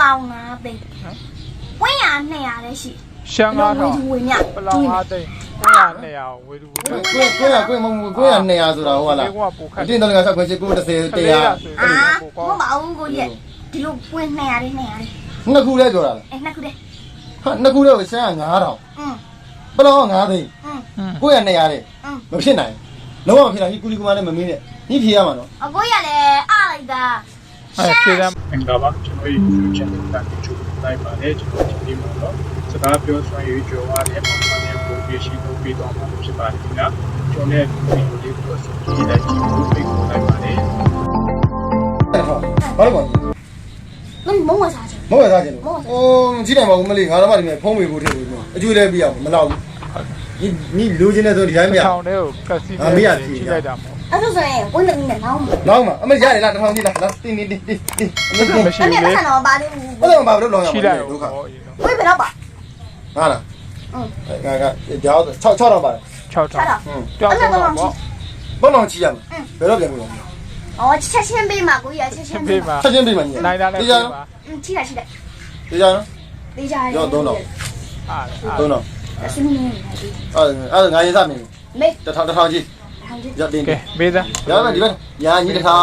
လောင်ငါသိဝင်းရ200လည်းရှိရှမ်းကားတော့ ဝင်းည ပလောင်5သိန်း200ဝေလူဝေ 900ဆိုတာဟုတ်လားအတင်းတော်ကဆက်ခွင့်ရှိ930 100မမအောင်ကိုရဲ့ဒီလိုဝင်း200လေး200လေး နှစ်ခုလဲပြောတာလား နှစ်ခုတည်း ဟာနှစ်ခုလဲကိုရှမ်း9000ပလောင်9သိန်း900 200တဲ့မဖြစ်နိုင်လုံးဝမဖြစ်နိုင်ဒီကူလီကူမနဲ့မမင်းနဲ့ညှိဖြေရမှာနော် အကိုရလည်းအားလိုက်တာ ခေတ္တအင်္ဂါပါကျွန်တော် YouTube channel ကနေကြိုလိုက်ပါတယ်ကျွန်တော်ဒီနေ့မှာတော့စကားပြောဆွေးနွေးကြရတဲ့ပုံစံနဲ့ပုံပြရှိလုပ်ပြီးတော့မှာဖြစ်ပါတယ်ခင်ဗျာကျွန်တော်လည်းဒီလိုလေးကိုဆက်ကြည့်လိုက်ကြည့်ဖို့ဖိတ်ခေါ်လိုက်ပါတယ် ဘာလို့ပါမဝစားချင် မဟုတ်ရသားချင်လို့ကြည့်နိုင်ပါဦးမလေးငါတော့မှဒီမဲ့ဖုံးဝေဖို့ထည့်လို့အကျွေးလဲပြရအောင်မလောက်ဘူးညီလူချင်းနဲ့ဆိုဒီတိုင်းမရ ထောင်တဲ့ကိုကတ်စီးလိုက်တာပေါ့ အဲ့ဒါဆိုရင်ဝင်းနေလောင်းမ လောက်မှာအမရတယ်လား1000ကြီးလားတင်းမရှိဘူးလေ အဲ့ဒါပါသေးဘူး ဘယ်တော့မှမလုပ်လောင်းရ ရှိ ဘူး လိုက် ဒုက္ခ ဝင်းဘယ်တော့ပါ ဟာလားငါကြောက်6တော့ပါတယ် 6ထောင်ကြောက်တော့ပေါ့ ဘယ်တော့ချီရမလဲဘယ်တော့ပြန်ပြီလဲ အော်ချက်ချင်းပေးမှာကိုကြီးချက်ချင်းပေးမှာ ချက်ချင်းပေးမှညီ နိုင်တာလည်း တရား ပါ ချိလိုက် တရားနော် သေးကြရ ရော3တော့ အား 3တော့ အစင်းနေနေ အဲ့ငါရေးစမင်း မေ 1000ကြီးရတင် ကဲမေးသား ရမယ်ဒီဘက်ညာညီ1000ဒါ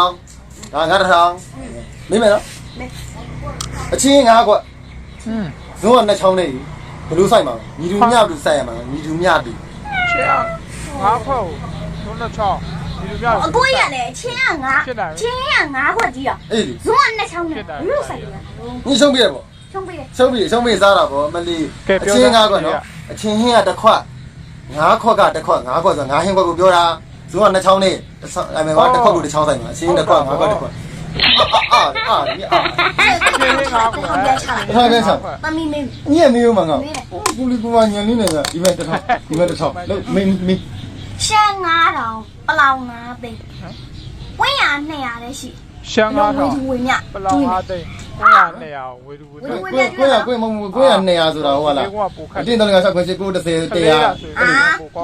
ငါ1000မင်းမယ်နော်အချင်းငါကွဇုံးကနှစ်ချောင်းနေဘလူးဆိုင်မှာညီတူမြတူဆိုင်ရမှာညီတူမြတူ ချေငါဖောက်36ဒီလိုမျိုး အကိုရလည်းချင်းကငါချင်းကငါခွက်ကြီးอ่ะ အေးလေ ဇွန်းက2ချောင်းနဲ့လူဆိုင်ရ ညီရှုံးပြရပေါ့ ချုံပေးတယ် ရှုံးပြစားတာပေါ့မလီအချင်းငါကွနော်အချင်းဟင်းကတစ်ခွက်ငါးခွက်ကတစ်ခွက်ငါးခွက်ဆိုငါးဟင်းခွက်ကိုပြောတာဇုံးကနှစ်ချောင်းနေအမေကတစ်ခွက်ကိုတစ်ချောင်းဆိုင်မှာအချင်းတစ်ခွက်ငါးခွက်တစ်ခွက်ချင်းငါကို ထားခဲ့ဆောင် မမီမင်း ညက်မေးဦးမှာငါပူလီကူမညံလေးနဲ့ဒီမဲ့တစ်ထောင်ဒီမဲ့တစ်ထောင်လို့မင်း ရှမ်း9000ပလောင်9သိန်းဝင်းရ200လည်းရှိ ရှမ်းကားတော့ ဝင်းည ပလောင်5သိန်း200ဝေလူဝေ 900ဆိုတာဟုတ်လားအတင်းတော်ကဆက်ခွင့်ရှိ930 100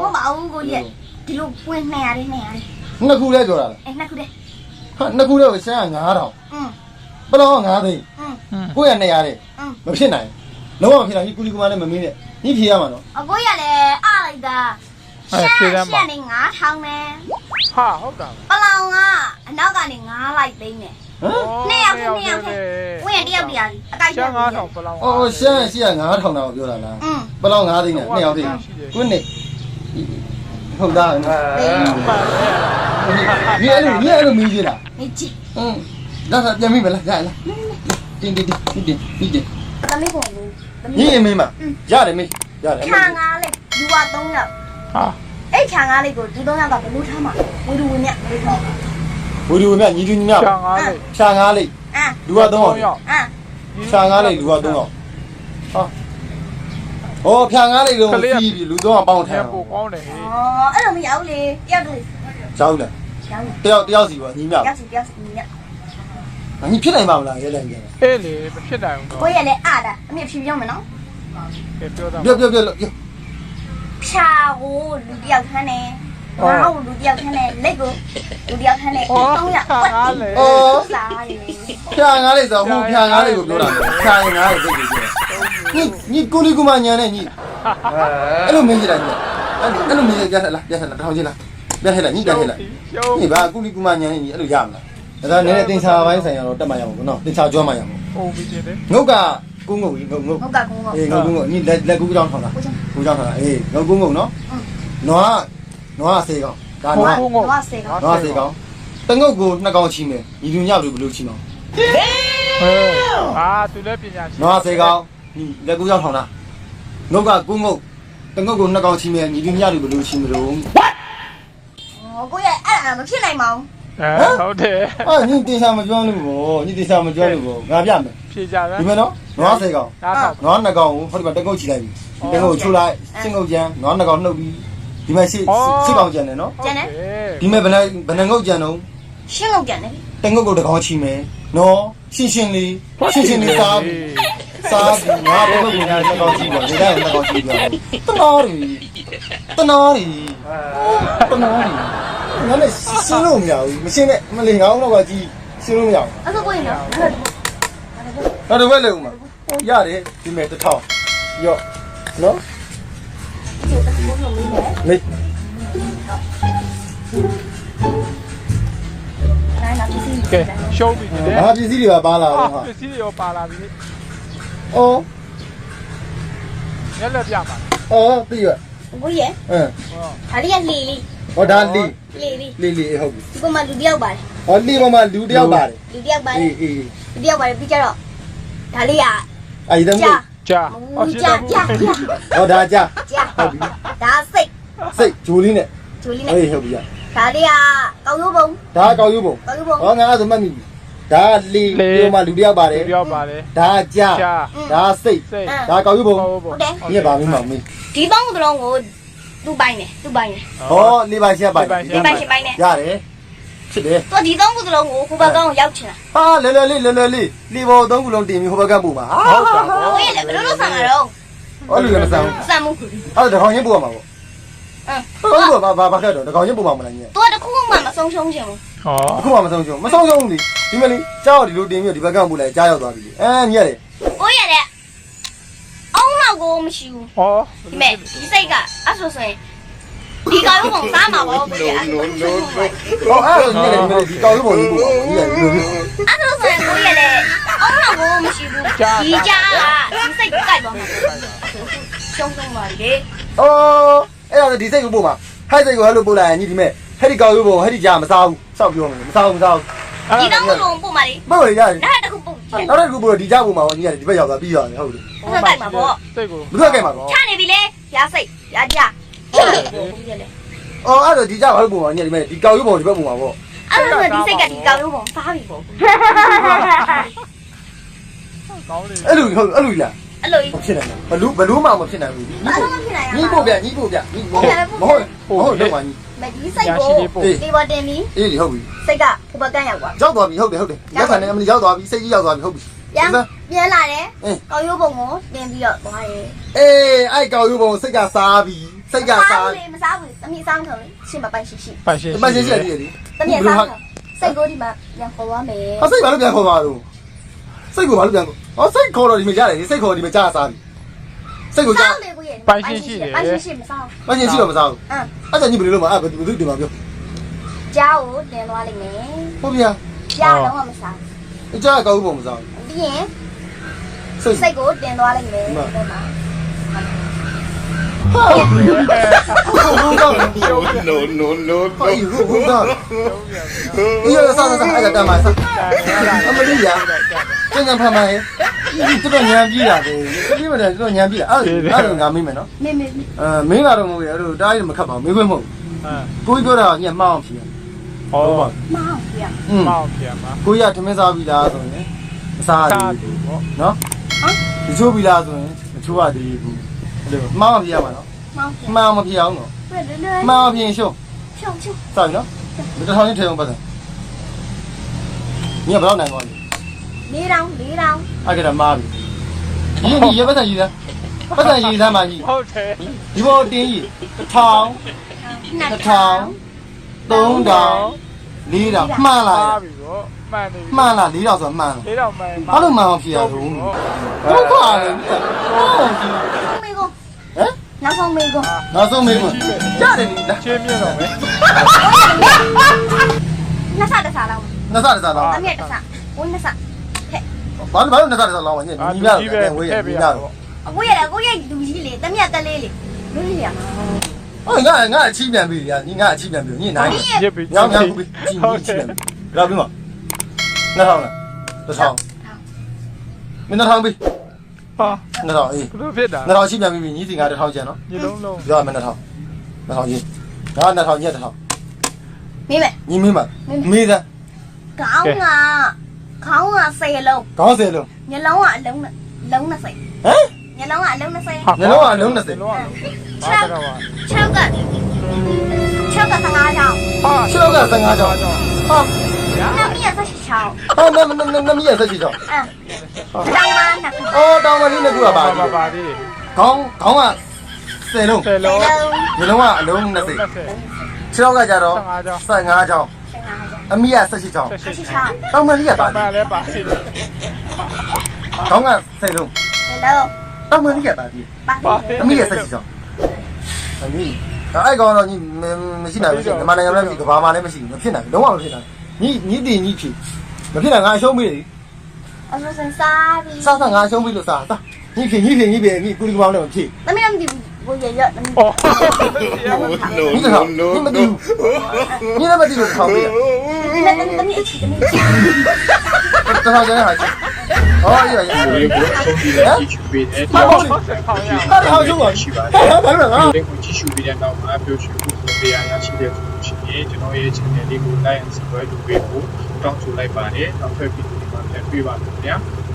မမအောင်ကိုရဲ့ဒီလိုဝင်း200လေး200လေး နှစ်ခုလဲပြောတာလား နှစ်ခုတည်း ဟာနှစ်ခုလဲကိုရှမ်း9000ပလောင်9သိန်း900 200တဲ့မဖြစ်နိုင်လုံးဝမဖြစ်နိုင်ဒီကူလီကူမနဲ့မမင်းနဲ့ညှိဖြေရမှာနော် အကိုရလည်းအားလိုက်တာရှမ်းနေ9000နဲ့ ဟာဟုတ်တာ ပလောင်ကအနောက်ကနေ9လိုက်သိန်းနဲ့ ဟမ် 2ယောက်ဝင်းရတယောက်တရားအကိုက် ရှမ်း9000ပလောင် အော်ရှမ်းရှိက9000တောင်ပြောတာလားပလောင်9သိန်းနဲ့2ယောက်တည်းကိုနေဟုတ်သားနော်ညီအဲ့လိုမင်းကြီးလား နေကြည့် ဒါဆိုပြန်ပြီမလားရလားတင်းသမီးပုံလို့ ညီအမေမရတယ်မေရတယ် ခံငါလေးလူက3ယောက် ဟာ အဲ့ခံငါလေးကိုဒီ3ယောက်ကဘယ်လိုထားမှာဝီဒူဝင်းမြဘယ်လိုထား ဝီဒီယိုမြညီတူညီမြ ရှမ်း5သိန်း ဖြာ9လိ လူက3အောင် ဖြာ9လိလူက3အောင်ဟာဟောဖြာ9လိလုံးပြီးပြီလူ3အောင်ပေါင်းထ ထဲ မ်း ပိုကောင်းတယ်ဟေး အော်အဲ့လိုမရဘူးလေတယောက်တည်း ကြောက်လားတယောက်စီပေါ့ညီမြ တယောက်စီမြ ညီဖြစ်နိုင်ပါမလားရဲလိုက်ပြန် အေးလေမဖြစ်နိုင်ဘူးတော့ ကိုရလည်းအားတာအမေဖြူပြောမယ်နော် ကဲပြောတာ ပြော ဖြာကိုလူတယောက်ခန်းနဲ့ငါ့ကိုလူတယောက်ခန်းနဲ့လက်ကိုလူတယောက်ခန်းနဲ့3ယောက်ကွက်စားရည် ဖြာ9လိဆိုဟိုဖြာ9လိကိုပြောတာဖြာ9လိသိပြီညီကူလီကူမညာနဲ့ညီအဲ့လိုမင်းကြီးလိုက်အဲ့လိုမင်းကြီးပြတ်လားထောင်ကြီးလားပြတ်ဟဲ့လားညီပြတ်ဟဲ့လားညီဘာကူလီကူမညာနဲ့ညီအဲ့လိုရမလားဒါနည်းနည်းတင်ချာပိုင်းဆိုင်ရတော့တက်မှရမှာပေါ့နော်တင်ချာကျွမ်းမှရမှာ ဟိုပြီးတယ် ငုတ်ကကုန်းငုတ်ငုတ် ဟုတ်ကကုန်းက အေးငုတ်ညီလက်ကူကြောင်းထောင်တာကူကြောင်းထောင်တာအေးငုတ်ကုန်းငုတ်နော်နွားဆေးကောင်ဒါနွား တော့စေကော နွားဆေးကောင်တငုတ်ကို2ကောင်ချီမယ်ညီလူညဘလို့ချီမအောင် ဟဲ့အာသူလည်းပညာရှိ နွားဆေးကောင်ညီလက်ကူကြောင်းထောင်တာငုတ်ကကုန်းငုတ်တငုတ်ကို2ကောင်ချီမယ်ညီလူညဘလို့ချီမလို့ ကိုရအဲ့မဖြစ်နိုင်ပါဘူး ဟုတ်တယ် အာညီတင်ချာမကျွမ်းလို့ဘောညီတင်ချာမကျွမ်းလို့ဘောငါပြမယ် ဖြေကြတယ် ဒီမယ်နော်နွားဆေးကောင် နားထောင် နွား2ကောင်ကိုဟိုဒီမှာတငုတ်ချီလိုက်ပြီတငုတ်ချိုးလိုက်စင်ငုတ်ကြမ်းနွား2ကောင်နှုတ်ပြီးဒီမှာ6ကောင်ကြံတယ်နော် ကျန်တယ် ဒီမဲ့ဘယ်နှငုတ်ကြံတော့ ရှင်းလို့ကျန်တယ် တငုတ်ကိုတကောင်ချီမယ်နော်ရှင်းလေးစားပြီးငါဘုတ်ကိုငါတကောင်ချီပါဒီတိုင်းတကောင်ချီပြတနာရီငါလည်းရှင်းလို့မရဘူးမရှင်းနဲ့မလေးငါအောင်တော့ကကြီးရှင်းလို့မရဘူး အဲ့ဒါကိုရနော် နောက်တစ်ဝက်လုံးမှာရတယ်ဒီမဲ့တစ်ထောင်ရော့နော်မေး ကဲရှုံးပြီလေ ဘာပစ္စည်းတွေပါလာတော့ဟာ ပစ္စည်းတွေရောပါလာပြီ အော် ရက်လက်ပြပါ အော်သိရ ကိုရ အင်း ဒါလေးကလီလီ ဟောဒါလီ လီလီ လီလီဟုတ်ပြီ ဒီကမှလူတယောက်ပါတယ် ဟောလီပေါ်မှာလူတယောက်ပါတယ် လူတယောက်ပါတယ် အေးအေး လူတယောက်ပါတယ်ပြီးကြတော့ဒါလေးက အဲ့ဒါမျိုး ကြာ ဟောဒါကြ ကြာဒါစိတ် စိတ်ဂျိုလေးနဲ့ ဂျိုလီနဲ့ အေးဟုတ်ပြီ ဒါလေးကကောက်ရိုးပုံ ဒါကောက်ယူပုံ ကောက်ရိုးပုံ ဟောငါဆိုမှတ်မိပြီဒါလီဒီပေါ်မှာလူတယောက်ပါတယ် ပြောပါတယ် ဒါကြဒါစိတ် စိတ် ဒါကောက်ယူပုံ ဟုတ်တယ် ညက်ပါမင်းမမေး ဒီပေါင်းကလုံးကိုသူ့ပိုင်းတယ်သူ့ပိုင်းတယ် ဟောလေးပါရှက်ပါ ဒီပိုင်းရှင်ပိုင်းနဲ့ ရတယ်ဖြစ်တယ် သူဒီသုံးကလုံးကိုဟိုဘက်ကောင်ကိုရောက်ချင်တာ ဟာလဲလီပေါ်3ခုလုံးတင်ပြီးဟိုဘက်ကပို့ပါ ဟုတ်တာပေါ့ ကိုရလည်းဘယ်လိုလုပ်ဆောင်ရတော့ ဟောလူလည်းမဆန်းဘူး စမ်းမှု အဲ့ဒါတကောင်ချင်းပို့ရမှာပေါ့ အင်း ဟုတ်ပါဘာခက်တော့တကောင်ချင်းပို့ပါမလားညက် သူကတခုမှမဆုံးရှုံးချင်ဘူး ဟော အခုမှမဆုံးရှုံးဘူးလေဒီမလေးကြောက်ဒီလိုတင်ပြီးဒီဘက်ကပို့လိုက်ကြားရောက်သွားပြီညက်လေ ကိုရလည်းအောင်းတော့ကိုမရှိဘူး ဟော ဒီမဲ့ဒီစိတ်ကအဲ့ဆိုရင်ဒီကောင်ရုံးပုံစားမှာပေါ့ကိုရအဲ့ ဟောအဲ့ညက်လေဒီကောက်ရုပ်ပုံကြီးပို့ပါညက်ဒီလို ဆိုရင်ကိုရလည်းအောင်းတော့ကိုမရှိဘူးဒီကြားကဒီစိတ်ကိုကြိုက်သွားမှာရှုံးပါလေ အော်အဲ့ဒါဒီစိတ်ကိုပို့ပါဟဲ့စိတ်ကိုဟဲ့လိုပို့လိုက်ရင်ညီဒီမဲ့ဟဲ့ဒီကောက်ရုပ်ပုံဟဲ့ဒီကြားမစားဘူးစောက်ပြောမယ်မစားဘူး ဒီတော့ကလုံးပို့ပါလေ ပို့ရရတယ် နောက်တစ်ခုပို့ နောက်တစ်ခုပို့ဒီကြားပို့မှာပေါ့ညီကဒီဘက်ရောက်သွားပြီးရတယ်ဟုတ်တယ် ဘယ်တိုက်မှာပေါ့ စိတ်ကို ဘယ်တော့ကြိုက်မှာပေါ့ ချနေပြီလေရစိတ်ရကြဟုတ်တယ်လေ အော်အဲ့ဒါဒီကြားဘာလို့ပို့မှာညီဒီမဲ့ဒီကောက်ရုပ်ပုံဒီဘက်ပို့မှာပေါ့ အဲ့ဒါဒီစိတ်ကဒီကောင်ရုံးပုံစားပြီပေါ့ ကောင်းလေ အဲ့လိုဟုတ်အဲ့လိုလား အဲ့လို မဖြစ်နိုင်ဘူးဘလူးမှမဖြစ်နိုင်ဘူး ဘာလို့မဖြစ်နိုင် ညီပို့ပြညီပို့ပြညီမဟုတ်တော့ပါညီ မဒီစိတ်ကိုဒီပေါ်တင်ပြီး အေးဒီဟုတ်ပြီ စိတ်ကဟိုဘက်ကန်းရောက်သွား ရောက်သွားပြီဟုတ်တယ်ရက်ခံနေအမလီရောက်သွားပြီစိတ်ကြီးရောက်သွားပြီဟုတ်ပြီ ပြန်လာတယ်ကောက်ရိုးပုံကိုတင်ပြီးတော့သွားတယ် အေးအဲ့ကောက်ရုပ်ပုံစိတ်ကစားပြီစိတ်ကစား လေမစားဘူးသမီးစားထုံးလေရှင်မပိုင်ရှိရှိ ပိုင်ရှင် မရှင်းရှင်းလေးလေ သမီးစားထုံးစိတ်ကိုဒီမှာပြန်ခေါ်သွားမယ် ဟာစိတ်ဘာလို့ပြန်ခေါ်သွားတော့စိတ်ကိုဘာလို့ပြန်ခေါ်ဟောစိတ်ခေါ်တော့ဒီမှာရတယ်စိတ်ခေါ်ဒီမှာကြားစားပြီစိတ်ကိုကြား လေကိုရဲ့ ပိုင်ရှင်ရှိတယ် ပိုင်ရှင်ရှိမစား မရှင်းရှိတော့မစားဘူး အင်း အဲ့ဒါညီဘယ်လိုလုပ်မှာအဲ့ဘယ်သူဒီမှာပြော ကြားကိုတင်သွားလိမ့်မယ် ဟုတ်ဗျာ ကြားတော့မစား အကြားကောက်ရုပ်ပုံမစားဘူး ပြီးရင် စိတ် စိတ်ကိုတင်သွားလိမ့်မယ်ဒီမှာ ဟာဟုတ်တော့ No. ဟိုဟုတ်တော့ဒီရစားအဲ့ဒါတမ်းပါစားအမလီရကျန်ဖမ်းပါဟဲ့ဒီတော့ညံပြီးတာလေဒီမတယ်တော့ညံပြီးတာအဲ့ဒါငါမေးမယ်နော် မေ မင်းလာတော့မဟုတ်ရအဲ့လိုတားရမခတ်ပါဘူးမေးခွင့်မဟုတ် အင်း ကိုကြီးပြောတာညမှောင်းဖြေ ဟော မောင်ပြ မောင်ပြန်ပါ ကိုကြီးကထမင်းစားပြီးလားဆိုရင်မစား စား ဘူး ပြီပေါ့ နော်ဒီချိုးပြီးလားဆိုရင်မချိုးရသေးဘူးအဲ့လိုမှောင်းဖြေရမှာနော် မောင်ပြ မှောင်းမဖြေအောင်နော် ပြတယ်လေ မှောင်းဖြေရှုံး ဖြုံဖြုံ စားပြီနော်ဒီတစ်ထောင်ချင်းထဲအောင်ပတ်တယ်ညဘယ်တော့နိုင်သွားလဲ ၄တောင် အဲ့ကတည်းကမားပြီဒီရပတ်စံကြီးလားပတ်စံကြီးသားမှကြီး ဟုတ်တယ် ဒီဘောတင်းကြီးတစ်ထောင် နှစ် တစ်ထောင်သုံးထောင်လေးထောင်မှန်လား စားပြီပေါ့မှန်နေပြီ မှန်လား၄ထောင်ဆိုတာမှန်လား လေးတော့မှန် ဘာလို့မှန်အောင်ဖြေရတော့ဟုတ်ပါလေဟုတ်ပြီ မေကို ဟမ် နောက်ဆုံးမေကို နောက်ဆုံးမေးခွန်းရတယ်လေလား ချင်းမြင့်တော့မယ် နှစ်ဆတစ်ဆလောက် နှစ်စားတစ်စားလောက် တမက်တစ်ဆဝင်းနှစ်ဆ ဘာလို့နှစ်စားတစ်စားလောက်ဝညညီမရတယ်ဝေးရညီမရတော့ အခုရအခုရလူကြီးလေတမက်တက်လေးလေလူကြီးရ ဟုတ်ငါအချီးပြန်ပြီညီငါအချီးပြန်ပြီညီနိုင် ရစ်ပြီ ညောင်းခုပြီကြည့်ကြည့်ပြန်ပြီလာပြီမနှစ်ထောင်လားတစ်ထောင်မင်းနှစ်ထောင်ပြီ ဟာ နှစ်ထောင်အေး ဘလို့ဖြစ်တာ နှစ်ထောင်အချီးပြန်ပြီညီစီငါတစ်ထောင်ကျန်နော် ညလုံးလုံး ပြောရမယ်နှစ်ထောင်ကြီးငါနှစ်ထောင်ညက်တစ်ထောင် မေးမယ် ညီမင်းမမေးသား ခေါင်းက10လုံး ခေါင်းဆယ်လုံး ညလုံးကအလုံးလုံး20 ဟမ် ညလုံးကအလုံး20 နှလုံးကအလုံး20 လုံးလုံးဘာတော့ပါ 6က15ချောင်း ဟာ 6က15ကျောင်းဟာ နမီးရ16ချောင်း ဟာနမီးရဆက်ချီကျောင်း တောင်းမနှစ်ခု အော်တောင်မလေးနှစ်ခုကပါ ပါသေးတယ် ခေါင်းက10လုံး 10လုံး နှလုံးကအလုံး20 6ကကြတော့15ကျောင်းအမီးရဆက်ချီကျောင်း 16ချောင်း တောင်မလေးကပါ ပါလဲပါသေးတယ် အ ခေါင်းကဆယ်လုံး Hello တော့မင်းကပါပြီ ba အမိရဲ့ဆက်စီဆောင်အမိအဲ့ကောင်တော့ညီမရှိနိုင်ဘူးမြန်မာနိုင်ငံမှာမရှိကဘာမှလည်းမရှိဘူးမဖြစ်နိုင်ဘူးလုံးဝမဖြစ်နိုင်ညီတည်ညီဖြစ်မဖြစ်နိုင်ငါရှုံးပြီလေ Ông nó sinh xa đi စားငါရှုံးပြီလို့စားညီဖြစ်ညီကူဒီကောင်လည်းမဖြစ် Tao mới làm gì vô vậy vậy ညီတော့ညီမသိဘူးညီလည်းမသိလို့ထောက်ပြီ Tao mới ít chỉ tao mới တော်တော်ကျနေဟာကြီးဟောရရ ဒီကိုဆုံးပြီးတဲ့ကြည့်ရှုပေးတဲ့ ဘာလို့ရှိပါလဲဘာလို့လဲ ဒီကိုကြည့်ရှုပေးတဲ့နောက်မှာပြောချင်ဖို့တရားရရှိတဲ့ဆိုရှင်ကျွန်တော်ရဲ့ channel လေးကို like and subscribe လုပ်ပေးဖို့တောင်းဆိုလိုက်ပါတယ်နောက်ထပ်ဗီဒီယိုမှာပြန်တွေ့ပါမယ်ခင်ဗျာ